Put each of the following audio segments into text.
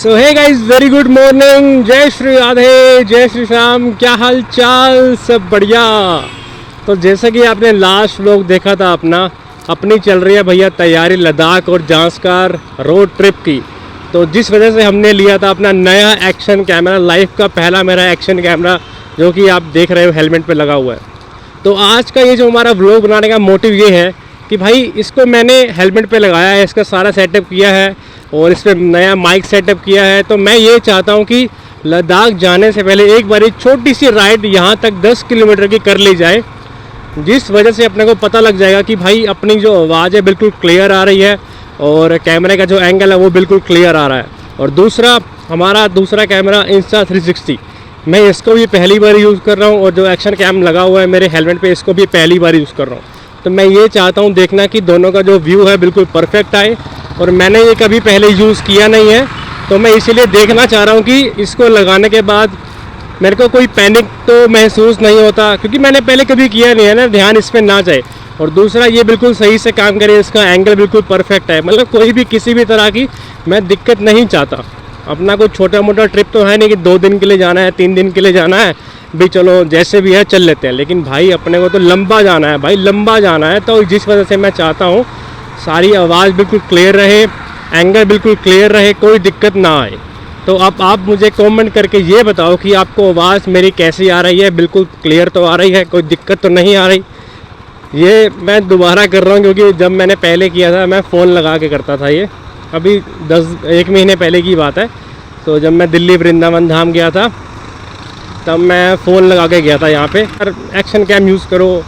सो hey guys, very good morning. जय श्री राधे, जय श्री श्याम। क्या हाल चाल? सब बढ़िया। तो जैसा कि आपने लास्ट व्लॉग देखा था अपनी चल रही है भैया तैयारी लद्दाख और जांस्कर रोड ट्रिप की। तो जिस वजह से हमने लिया था अपना नया एक्शन कैमरा, लाइफ का पहला मेरा एक्शन कैमरा, जो कि आप देख रहे हो हेलमेट पे लगा हुआ है। तो आज का ये जो हमारा व्लॉग बनाने का मोटिव ये है कि भाई इसको मैंने हेलमेट पे लगाया है, इसका सारा सेटअप किया है और इस पर नया माइक सेटअप किया है। तो मैं ये चाहता हूँ कि लद्दाख जाने से पहले एक बारी छोटी सी राइड यहाँ तक 10 किलोमीटर की कर ली जाए, जिस वजह से अपने को पता लग जाएगा कि भाई अपनी जो आवाज़ है बिल्कुल क्लियर आ रही है और कैमरे का जो एंगल है वो बिल्कुल क्लियर आ रहा है। और दूसरा, हमारा दूसरा कैमरा Insta360, मैं इसको भी पहली बार यूज़ कर रहा हूँ और जो एक्शन कैम लगा हुआ है मेरे हेलमेट पे, इसको भी पहली बार यूज़ कर रहा हूँ। तो मैं ये चाहता हूँ देखना कि दोनों का जो व्यू है बिल्कुल परफेक्ट आए। और मैंने ये कभी पहले यूज़ किया नहीं है, तो मैं इसीलिए देखना चाह रहा हूँ कि इसको लगाने के बाद मेरे को कोई पैनिक तो महसूस नहीं होता, क्योंकि मैंने पहले कभी किया नहीं है ना, ध्यान इस पर ना जाए। और दूसरा, ये बिल्कुल सही से काम करे, इसका एंगल बिल्कुल परफेक्ट है, मतलब कोई भी किसी भी तरह की मैं दिक्कत नहीं चाहता। अपना कोई छोटा मोटा ट्रिप तो है नहीं कि 2 दिन के लिए जाना है, 3 दिन के लिए जाना है भी, चलो जैसे भी है चल लेते हैं। लेकिन भाई अपने को तो लंबा जाना है, भाई लंबा जाना है। तो जिस वजह से मैं चाहता हूँ सारी आवाज़ बिल्कुल क्लियर रहे, एंगल बिल्कुल क्लियर रहे, कोई दिक्कत ना आए। तो अब आप मुझे कमेंट करके ये बताओ कि आपको आवाज़ मेरी कैसी आ रही है, बिल्कुल क्लियर तो आ रही है, कोई दिक्कत तो नहीं आ रही। ये मैं दोबारा कर रहा हूँ क्योंकि जब मैंने पहले किया था मैं फ़ोन लगा के करता था, ये अभी 1 महीने पहले की बात है। तो जब मैं दिल्ली वृंदावन धाम गया था तब मैं फ़ोन लगा के गया था यहाँ पे। एक्शन कैम यूज़ करो,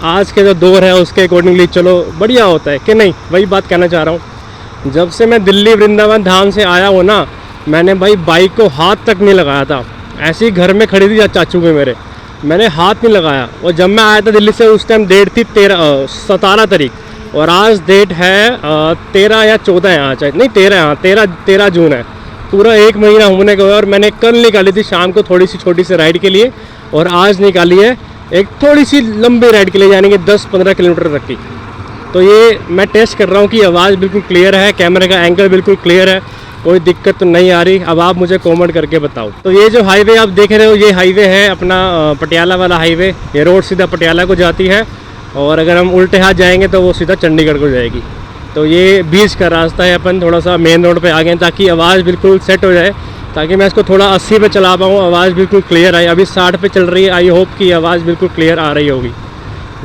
आज के जो दौर है उसके अकॉर्डिंगली चलो, बढ़िया होता है कि नहीं, वही बात कहना चाह रहा हूँ। जब से मैं दिल्ली वृंदावन धाम से आया हूँ ना, मैंने भाई बाइक को हाथ तक नहीं लगाया था, ऐसे ही घर में खड़ी थी चाचू के मेरे, मैंने हाथ नहीं लगाया। और जब मैं आया था दिल्ली से उस टाइम डेट थी 17 तारीख और आज डेट है 13 या 14 है, आज नहीं 13, हाँ 13 जून है। पूरा 1 महीना होने का। और मैंने कल निकाली थी शाम को थोड़ी सी छोटी सी राइड के लिए, और आज निकाली है एक थोड़ी सी लंबी राइड के लिए, यानी कि 10-15 किलोमीटर तक की। तो ये मैं टेस्ट कर रहा हूँ कि आवाज़ बिल्कुल क्लियर है, कैमरे का एंगल बिल्कुल क्लियर है, कोई दिक्कत तो नहीं आ रही। अब आप मुझे कमेंट करके बताओ। तो ये जो हाईवे आप देख रहे हो, ये हाईवे है अपना पटियाला वाला हाईवे। ये रोड सीधा पटियाला को जाती है, और अगर हम उल्टे हाथ जाएंगे तो वो सीधा चंडीगढ़ को जाएगी। तो ये बीच का रास्ता है, अपन थोड़ा सा मेन रोड पे आ गए ताकि आवाज़ बिल्कुल सेट हो जाए, ताकि मैं इसको थोड़ा 80 पे चला पाऊँ, आवाज़ बिल्कुल क्लियर आए। अभी 60 पे चल रही है, आई होप कि आवाज़ बिल्कुल क्लियर आ रही होगी।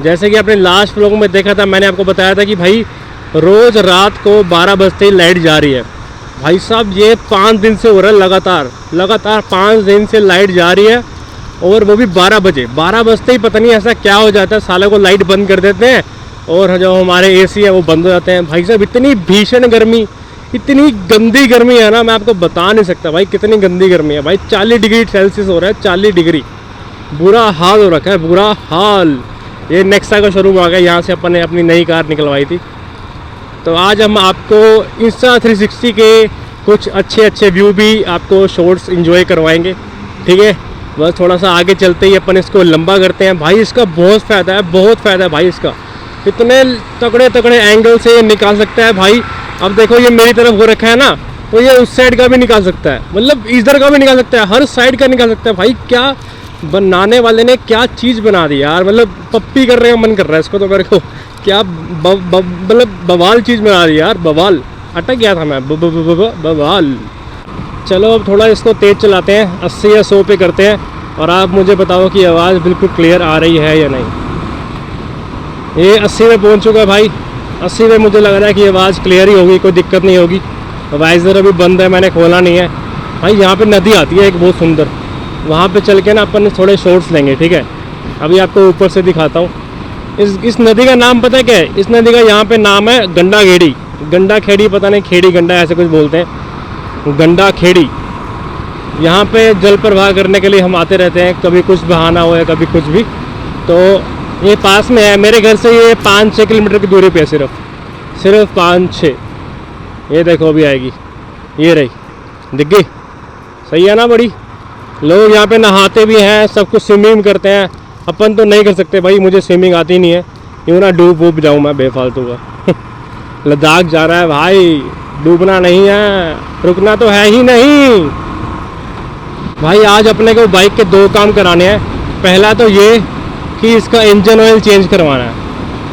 जैसे कि आपने लास्ट व्लॉग में देखा था, मैंने आपको बताया था कि भाई रोज़ रात को 12 बजते ही लाइट जा रही है। भाई साहब ये 5 दिन से हो रहा है, लगातार 5 दिन से लाइट जा रही है, और वो भी 12 बजे। 12 बजते ही पता नहीं ऐसा क्या हो जाता है, सालों को लाइट बंद कर देते हैं और जो हमारे AC है वो बंद हो जाते हैं। भाई साहब इतनी भीषण गर्मी, इतनी गंदी गर्मी है ना, मैं आपको बता नहीं सकता भाई कितनी गंदी गर्मी है। भाई 40 डिग्री सेल्सियस हो रहा है, 40 डिग्री, बुरा हाल हो रखा है, बुरा हाल। ये नेक्सा का शोरूम आ गया, यहाँ से अपन ने अपनी नई कार निकलवाई थी। तो आज हम आपको Insta360 के कुछ अच्छे व्यू भी आपको शॉर्ट्स एंजॉय करवाएंगे, ठीक है। बस थोड़ा सा आगे चलते ही अपन इसको लंबा करते हैं। भाई इसका बहुत फ़ायदा है, बहुत फ़ायदा है भाई इसका, इतने तगड़े एंगल से ये निकाल सकता है भाई। अब देखो ये मेरी तरफ हो रखा है ना, तो ये उस साइड का भी निकाल सकता है, मतलब इधर का भी निकाल सकता है, हर साइड का निकाल सकता है। भाई क्या बनाने वाले ने क्या चीज़ बना दी यार, मतलब पप्पी करने का मन कर रहा है इसको तो मेरे को। क्या मतलब बवाल चीज़ बना दी यार, बवाल। अटक गया था मैं, बवाल। चलो अब थोड़ा इसको तेज़ चलाते हैं, 80 या 100 पे करते हैं, और आप मुझे बताओ कि आवाज़ बिल्कुल क्लियर आ रही है या नहीं। ये 80 में पहुंच चुका है भाई, 80 में मुझे लग रहा है कि आवाज़ क्लियर ही होगी, कोई दिक्कत नहीं होगी। वाइज़र अभी बंद है, मैंने खोला नहीं है। भाई यहाँ पे नदी आती है एक बहुत सुंदर, वहाँ पे चल के ना अपन थोड़े शॉट्स लेंगे, ठीक है। अभी आपको ऊपर से दिखाता हूँ। इस नदी का नाम पता है क्या है? इस नदी का यहाँ पे नाम है गंडा खेड़ी, पता नहीं खेड़ी गंडा ऐसे कुछ बोलते हैं, गंडा खेड़ी। यहाँ पे जल प्रवाह करने के लिए हम आते रहते हैं, कभी कुछ बहाना हो या कभी कुछ भी। तो ये पास में है मेरे घर से, ये 5-6 किलोमीटर की दूरी पे है, सिर्फ 5-6। ये देखो अभी आएगी, ये रही, दिख गई, सही है ना। बड़ी लोग यहाँ पे नहाते भी हैं, सब कुछ स्विमिंग करते हैं, अपन तो नहीं कर सकते भाई, मुझे स्विमिंग आती नहीं है, यूँ ना डूब जाऊँ मैं बेफालतू का। लद्दाख जा रहा है भाई, डूबना नहीं है, रुकना तो है ही नहीं भाई। आज अपने को बाइक के 2 काम कराने हैं। पहला तो ये कि इसका इंजन ऑयल चेंज करवाना है।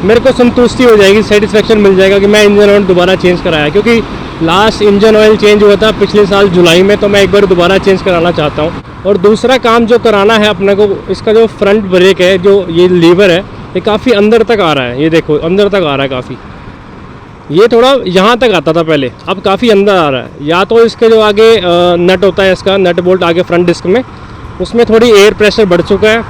मेरे को संतुष्टि हो जाएगी, सेटिस्फेक्शन मिल जाएगा कि मैं इंजन ऑयल दोबारा चेंज कराया, क्योंकि लास्ट इंजन ऑयल चेंज हुआ था पिछले साल जुलाई में, तो मैं एक बार दोबारा चेंज कराना चाहता हूँ। और दूसरा काम जो कराना है अपने को, इसका जो फ्रंट ब्रेक है, जो ये लीवर है, ये काफ़ी अंदर तक आ रहा है। ये देखो अंदर तक आ रहा है काफ़ी। ये थोड़ा यहाँ तक आता था पहले, अब काफ़ी अंदर आ रहा है। या तो इसके जो आगे नट होता है, इसका नट बोल्ट आगे फ्रंट डिस्क में, उसमें थोड़ी एयर प्रेशर बढ़ चुका है,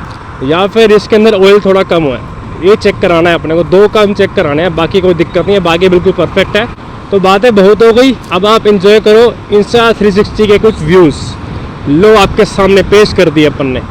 या फिर इसके अंदर ऑयल थोड़ा कम हुआ है। ये चेक कराना है अपने को। 2 काम चेक कराने हैं, बाकी कोई दिक्कत नहीं है, बाकी बिल्कुल परफेक्ट है। तो बातें बहुत हो गई, अब आप इंजॉय करो इंस्टा 360 के कुछ व्यूज़। लो आपके सामने पेश कर दिए अपन ने।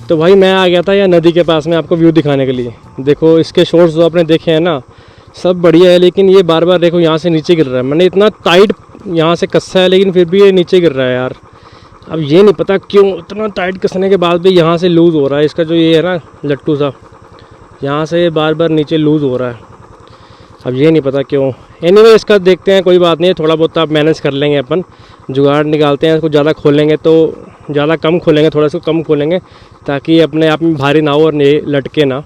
तो भाई मैं आ गया था यहाँ नदी के पास में आपको व्यू दिखाने के लिए। देखो इसके शॉट्स जो आपने देखे हैं ना, सब बढ़िया है, लेकिन ये बार बार देखो यहाँ से नीचे गिर रहा है। मैंने इतना टाइट यहाँ से कसा है, लेकिन फिर भी ये नीचे गिर रहा है यार। अब ये नहीं पता क्यों इतना टाइट कसने के बाद भी यहाँ से लूज़ हो रहा है। इसका जो ये है ना लट्टू सा, यहाँ से बार बार नीचे लूज़ हो रहा है। अब ये नहीं पता क्यों। एनीवे इसका देखते हैं, कोई बात नहीं है, थोड़ा बहुत आप मैनेज कर लेंगे, अपन जुगाड़ निकालते हैं। इसको ज़्यादा खोलेंगे तो ज़्यादा कम खोलेंगे, थोड़ा इसको कम खोलेंगे ताकि अपने आप में भारी ना हो और ये लटके ना।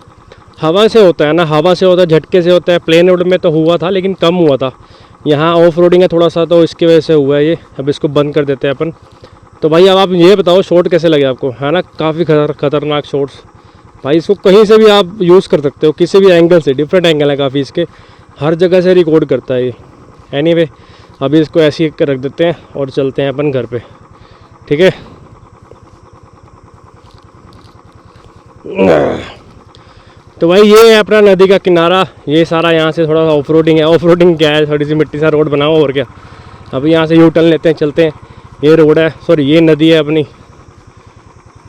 हवा से होता है ना, हवा से होता है, झटके से होता है। प्लेन रोड में तो हुआ था लेकिन कम हुआ था, यहाँ ऑफ रोडिंग है थोड़ा सा, तो इसकी वजह से हुआ है ये। अब इसको बंद कर देते हैं अपन। तो भाई अब आप ये बताओ शॉट कैसे लगे आपको, है ना? काफ़ी खतरनाक शॉट्स भाई। इसको कहीं से भी आप यूज़ कर सकते हो, किसी भी एंगल से। डिफरेंट एंगल है काफ़ी इसके, हर जगह से रिकॉर्ड करता है ये। एनीवे अभी इसको ऐसे ही रख देते हैं और चलते हैं अपन घर पे, ठीक है? तो भाई ये है अपना नदी का किनारा। ये सारा यहाँ से थोड़ा सा ऑफ रोडिंग है। ऑफ रोडिंग क्या है, थोड़ी सी मिट्टी सा रोड बना हुआ, और क्या। अभी यहाँ से यू टर्न लेते हैं, चलते हैं। ये रोड है, सॉरी ये नदी है अपनी।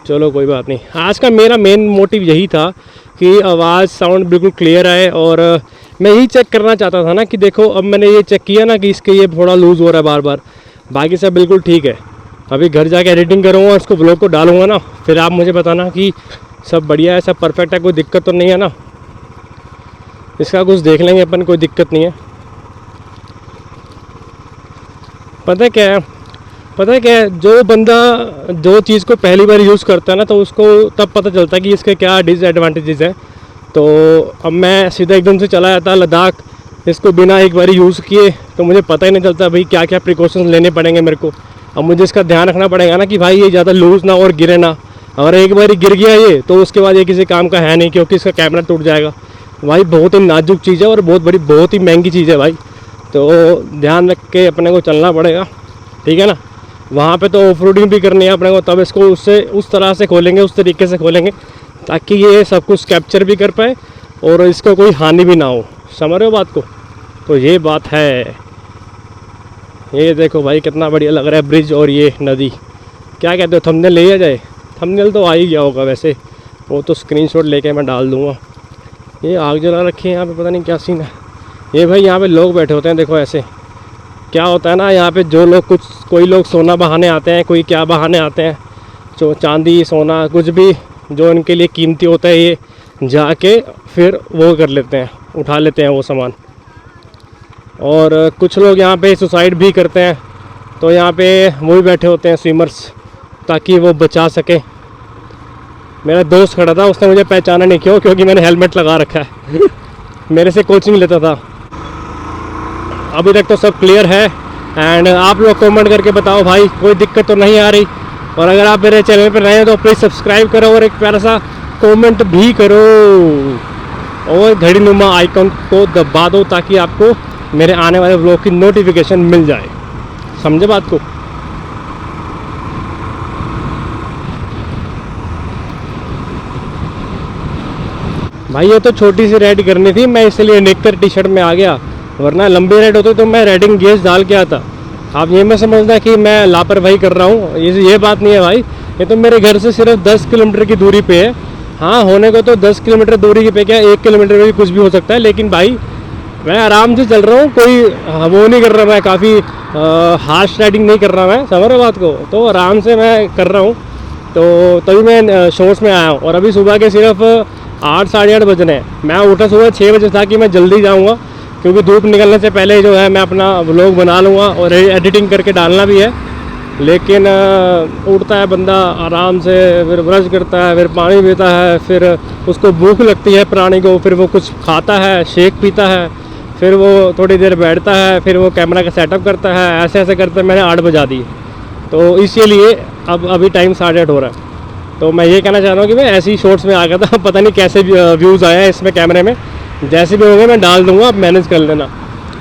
चलो कोई बात नहीं। आज का मेरा मेन मोटिव यही था कि आवाज़ साउंड बिल्कुल क्लियर आए, और मैं यही चेक करना चाहता था ना कि देखो अब मैंने ये चेक किया ना कि इसके ये थोड़ा लूज़ हो रहा है बार बार, बाकी सब बिल्कुल ठीक है। अभी घर जाके एडिटिंग करूँगा, उसको ब्लॉग को डालूँगा ना, फिर आप मुझे बताना कि सब बढ़िया है, सब परफेक्ट है, कोई दिक्कत तो नहीं है ना। इसका कुछ देख लेंगे अपन, कोई दिक्कत नहीं है। पता है क्या है, जो बंदा जो चीज़ को पहली बार यूज़ करता है ना, तो उसको तब पता चलता है कि इसके क्या डिसएडवांटेजेस हैं। तो अब मैं सीधा एकदम से चला जाता लद्दाख, इसको बिना एक बार यूज़ किए, तो मुझे पता ही नहीं चलता भाई क्या क्या प्रिकॉशंस लेने पड़ेंगे मेरे को। अब मुझे इसका ध्यान रखना पड़ेगा ना कि भाई ये ज़्यादा लूज़ ना और गिरे ना। अगर एक बार गिर गया ये, तो उसके बाद ये किसी काम का है नहीं, क्योंकि इसका कैमरा टूट जाएगा भाई। बहुत ही नाजुक चीज़ है और बहुत ही महंगी चीज़ है भाई। तो ध्यान रख के अपने को चलना पड़ेगा, ठीक है ना? वहाँ पे तो ऑफ रोडिंग भी करनी है अपने को, तब इसको उस तरह से खोलेंगे, उस तरीके से खोलेंगे ताकि ये सब कुछ कैप्चर भी कर पाए और इसको कोई हानि भी ना हो। समझ रहे हो बात को? तो ये बात है। ये देखो भाई कितना बढ़िया लग रहा है ब्रिज और ये नदी। क्या कहते हो, थंबनेल ले जाए? थंबनेल तो आ ही गया होगा वैसे, वो तो स्क्रीनशॉट लेके मैं डाल दूँगा। ये आग जला रखी है यहाँ पे, पता नहीं क्या सीन है। ये भाई यहाँ पे लोग बैठे होते हैं, देखो ऐसे। क्या होता है ना यहाँ पे, जो लोग कोई लोग सोना बहाने आते हैं, कोई क्या बहाने आते हैं, जो चांदी सोना कुछ भी जो इनके लिए कीमती होता है, ये जाके फिर वो कर लेते हैं, उठा लेते हैं वो सामान। और कुछ लोग यहाँ पे सुसाइड भी करते हैं, तो यहाँ पे वो भी बैठे होते हैं स्विमर्स, ताकि वो बचा सके। मेरा दोस्त खड़ा था, उसने मुझे पहचाना नहीं, क्यों? क्योंकि मैंने हेलमेट लगा रखा है मेरे से कोचिंग लेता था। अभी तक तो सब क्लियर है। एंड आप लोग कमेंट करके बताओ भाई, कोई दिक्कत तो नहीं आ रही। और अगर आप मेरे चैनल पर नए हैं तो प्लीज़ सब्सक्राइब करो और एक प्यारा सा कमेंट भी करो और घड़ी नुमा आइकन को दबा दो, ताकि आपको मेरे आने वाले व्लॉग की नोटिफिकेशन मिल जाए। समझे बात को? भाई ये तो छोटी सी राइड करनी थी, मैं इसलिए निक्कर टी शर्ट में आ गया, वरना लंबी राइड होती तो मैं राइडिंग गेयर्स डाल के आता। आप ये मैं समझना कि मैं लापरवाही कर रहा हूँ, ये बात नहीं है भाई। ये तो मेरे घर से सिर्फ 10 किलोमीटर की दूरी पे है। हाँ, होने को तो 10 किलोमीटर दूरी के पे क्या 1 किलोमीटर में भी कुछ भी हो सकता है, लेकिन भाई मैं आराम से चल रहा हूँ, कोई वो नहीं कर रहा, मैं काफ़ी हार्श राइडिंग नहीं कर रहा, मैं समझ रहा बात को, तो आराम से मैं कर रहा हूँ। तो तभी मैं शॉर्ट्स में आया हूँ। और अभी सुबह के सिर्फ 8 साढ़े 8 बजने हैं। मैं उठा सुबह 6 बजे था कि मैं जल्दी जाऊँगा, क्योंकि धूप निकलने से पहले जो है मैं अपना व्लॉग बना लूँगा और एडिटिंग करके डालना भी है। लेकिन उठता है बंदा आराम से, फिर ब्रश करता है, फिर पानी पीता है, फिर उसको भूख लगती है प्राणी को, फिर वो कुछ खाता है, शेक पीता है, फिर वो थोड़ी देर बैठता है, फिर वो कैमरा का सेटअप करता है। ऐसे ऐसे करते मैंने 8 बजा दी। तो इसीलिए अब अभी टाइम 8:30 हो रहा है। तो मैं ये कहना चाह रहा हूँ कि मैं ऐसे ही शॉर्ट्स में आ गया था, पता नहीं कैसे व्यूज़ आए हैं इसमें कैमरे में। जैसे भी होंगे मैं डाल दूँगा, आप मैनेज कर लेना।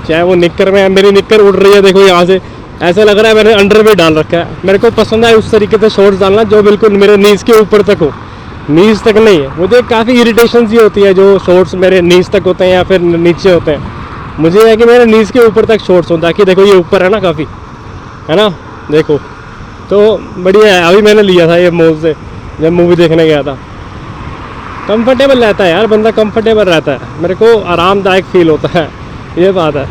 चाहे वो निक्कर में, मेरी निक्कर उड़ रही है देखो यहाँ से, ऐसा लग रहा है मैंने अंडरवेयर डाल रखा है। मेरे को पसंद है उस तरीके से शॉर्ट्स डालना जो बिल्कुल मेरे नीज के ऊपर तक हो, नीज तक नहीं है। मुझे काफ़ी इरिटेशन सी होती है जो शॉर्ट्स मेरे नीज तक होते हैं या फिर नीचे होते हैं। मुझे है कि मेरे नीज के ऊपर तक शॉर्ट्स हों, ताकि देखो ये ऊपर है ना काफ़ी, है ना, देखो तो बढ़िया है। अभी मैंने लिया था ये मॉल से जब मूवी देखने गया था। कंफर्टेबल रहता है यार, बंदा कंफर्टेबल रहता है, मेरे को आरामदायक फील होता है, ये बात है।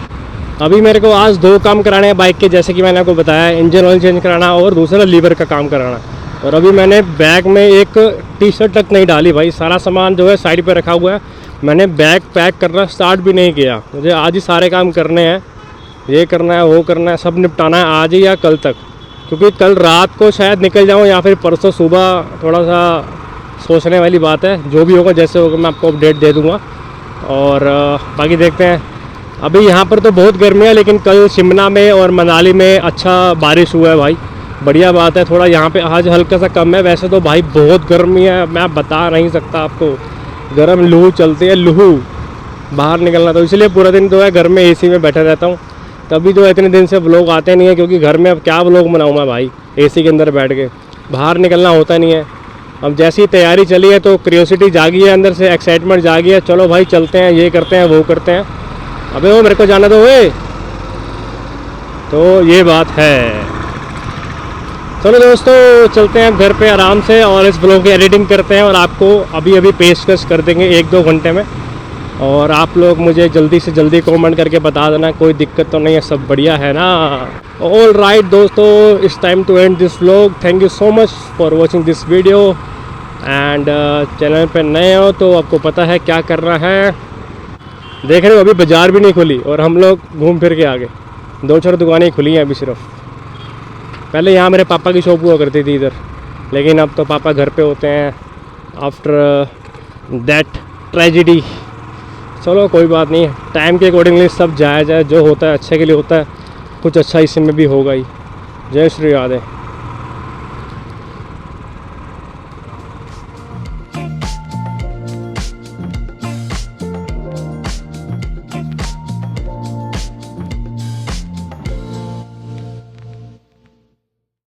अभी मेरे को आज 2 काम कराने हैं बाइक के, जैसे कि मैंने आपको बताया, इंजन ऑयल चेंज कराना और दूसरा लीवर का काम कराना। और अभी मैंने बैग में एक टी शर्ट तक नहीं डाली भाई, सारा सामान जो है साइड पे रखा हुआ है। मैंने बैग पैक करना स्टार्ट भी नहीं किया। मुझे आज ही सारे काम करने हैं, ये करना है, वो करना है, सब निपटाना है आज ही या कल तक, क्योंकि कल रात को शायद निकल जाऊँ या फिर परसों सुबह। थोड़ा सा सोचने वाली बात है, जो भी होगा जैसे होगा मैं आपको अपडेट दे दूँगा। और बाकी देखते हैं। अभी यहाँ पर तो बहुत गर्मी है, लेकिन कल शिमला में और मनाली में अच्छा बारिश हुआ है भाई, बढ़िया बात है। थोड़ा यहाँ पे आज हल्का सा कम है, वैसे तो भाई बहुत गर्मी है, मैं बता नहीं सकता आपको। गर्म लू चलती है, लू बाहर निकलना, तो इसलिए पूरा दिन जो है घर में एसी में बैठा रहता हूँ। तभी जो इतने दिन से व्लॉग आते नहीं है, क्योंकि घर में अब क्या व्लॉग बनाऊँ मैं भाई, एसी के अंदर बैठ के, बाहर निकलना होता नहीं है। अब जैसी तैयारी चली है तो क्यूरियोसिटी जागी है अंदर से, एक्साइटमेंट जागी है, चलो भाई चलते हैं, ये करते हैं, वो करते हैं। अबे वो मेरे को जाना दो वे। तो ये बात है। चलो दोस्तों चलते हैं घर पे आराम से और इस ब्लॉग की एडिटिंग करते हैं और आपको अभी अभी पेशकश कर देंगे 1-2 घंटे में। और आप लोग मुझे जल्दी से जल्दी कमेंट करके बता देना कोई दिक्कत तो नहीं है, सब बढ़िया है ना। ऑल राइट दोस्तों, it's time to end this vlog. Thank you so much for watching this video. And channel पे नए हो तो आपको पता है क्या करना है। देख रहे हो अभी बाज़ार भी नहीं खुली और हम लोग घूम फिर के आ गए। 2-4 दुकानें खुली हैं अभी सिर्फ। पहले यहाँ मेरे पापा की शॉप हुआ करती थी इधर, लेकिन अब तो पापा घर पे होते हैं आफ्टर दैट ट्रेजिडी। चलो कोई बात नहीं, टाइम के अकॉर्डिंगली सब जायज़ है, जो होता है अच्छे के लिए होता है, कुछ अच्छा इसमें भी होगा ही। जय श्री राधे।